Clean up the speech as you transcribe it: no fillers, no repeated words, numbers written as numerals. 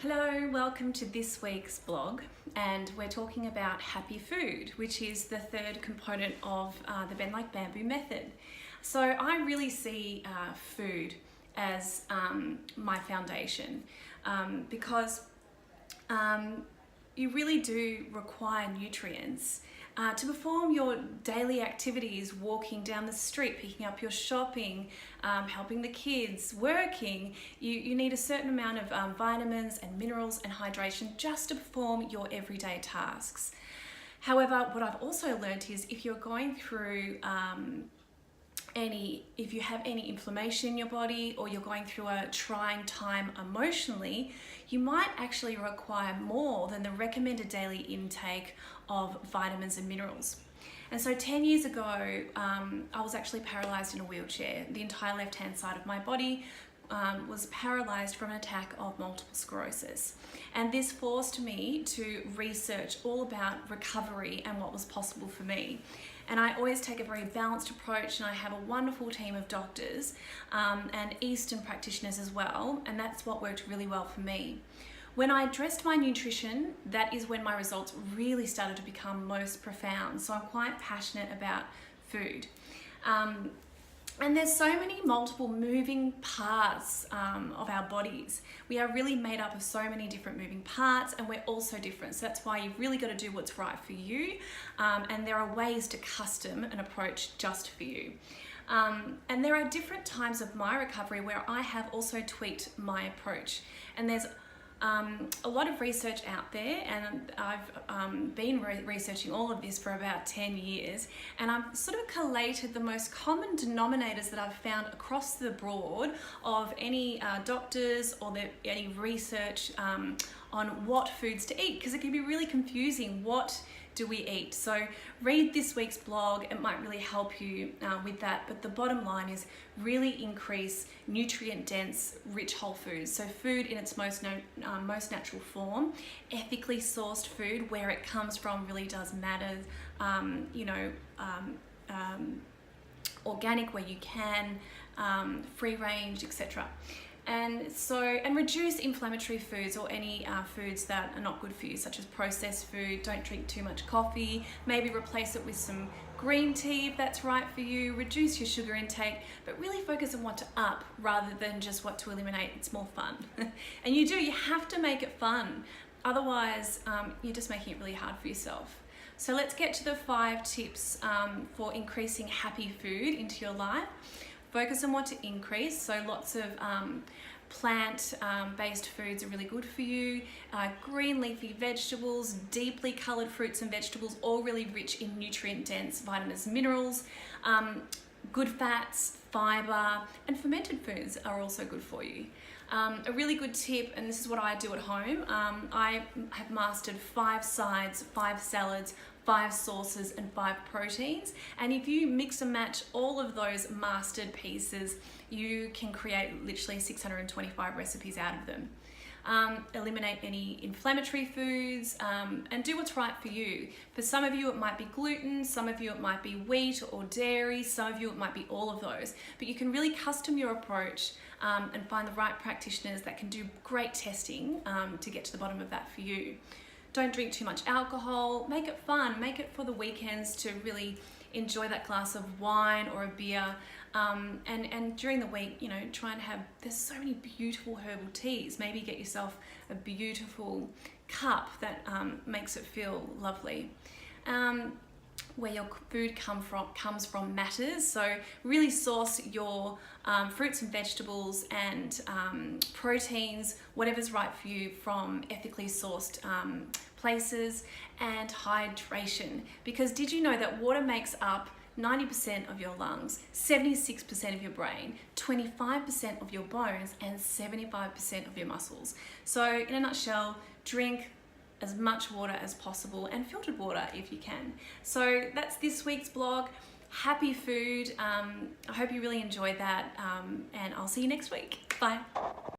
Hello, welcome to this week's blog, and we're talking about happy food, which is the third component of the Bend Like Bamboo method. So I really see food as my foundation because you really do require nutrients to perform your daily activities, walking down the street, picking up your shopping, helping the kids, working. You need a certain amount of vitamins and minerals and hydration just to perform your everyday tasks. However, what I've also learned is if you're going through if you have any inflammation in your body, or you're going through a trying time emotionally, you might actually require more than the recommended daily intake of vitamins and minerals. And so 10 years ago, I was actually paralyzed in a wheelchair. The entire left-hand side of my body was paralyzed from an attack of multiple sclerosis. And this forced me to research all about recovery and what was possible for me. And I always take a very balanced approach, and I have a wonderful team of doctors and Eastern practitioners as well, and that's what worked really well for me. When I addressed my nutrition, that is when my results really started to become most profound. So I'm quite passionate about food. And there's so many multiple moving parts of our bodies. We are really made up of so many different moving parts, and we're all so different. So that's why you've really got to do what's right for you. And there are ways to custom an approach just for you. And there are different times of my recovery where I have also tweaked my approach. And there's a lot of research out there, and I've been researching all of this for about 10 years, and I've sort of collated the most common denominators that I've found across the board of any doctors or any research on what foods to eat, because it can be really confusing. What do we eat? So read this week's blog, it might really help you with that. But the bottom line is really increase nutrient dense, rich whole foods. So food in its most natural form, ethically sourced food, where it comes from really does matter. Organic where you can, free range, etc. And reduce inflammatory foods or any foods that are not good for you, such as processed food. Don't drink too much coffee. Maybe replace it with some green tea if that's right for you. Reduce your sugar intake, but really focus on what to up rather than just what to eliminate. It's more fun. And you have to make it fun. Otherwise, you're just making it really hard for yourself. So let's get to the 5 tips for increasing happy food into your life. Focus on what to increase, so lots of plant-based foods are really good for you. Green leafy vegetables, deeply coloured fruits and vegetables, all really rich in nutrient-dense vitamins and minerals. Good fats, fibre, and fermented foods are also good for you. A really good tip, and this is what I do at home, I have mastered 5 sides, 5 salads, 5 sauces, and 5 proteins. And if you mix and match all of those mastered pieces, you can create literally 625 recipes out of them. Eliminate any inflammatory foods, and do what's right for you. For some of you it might be gluten, some of you it might be wheat or dairy, some of you it might be all of those. But you can really custom your approach and find the right practitioners that can do great testing to get to the bottom of that for you. Don't drink too much alcohol. Make it fun. Make it for the weekends to really enjoy that glass of wine or a beer. And during the week, try and there's so many beautiful herbal teas. Maybe get yourself a beautiful cup that makes it feel lovely. Where your food comes from matters. So really source your fruits and vegetables and proteins, whatever's right for you, from ethically sourced places. And hydration, because did you know that water makes up 90% of your lungs, 76% of your brain, 25% of your bones, and 75% of your muscles? So in a nutshell, drink as much water as possible, and filtered water if you can. So that's this week's blog. Happy food. I hope you really enjoyed that, and I'll see you next week. Bye.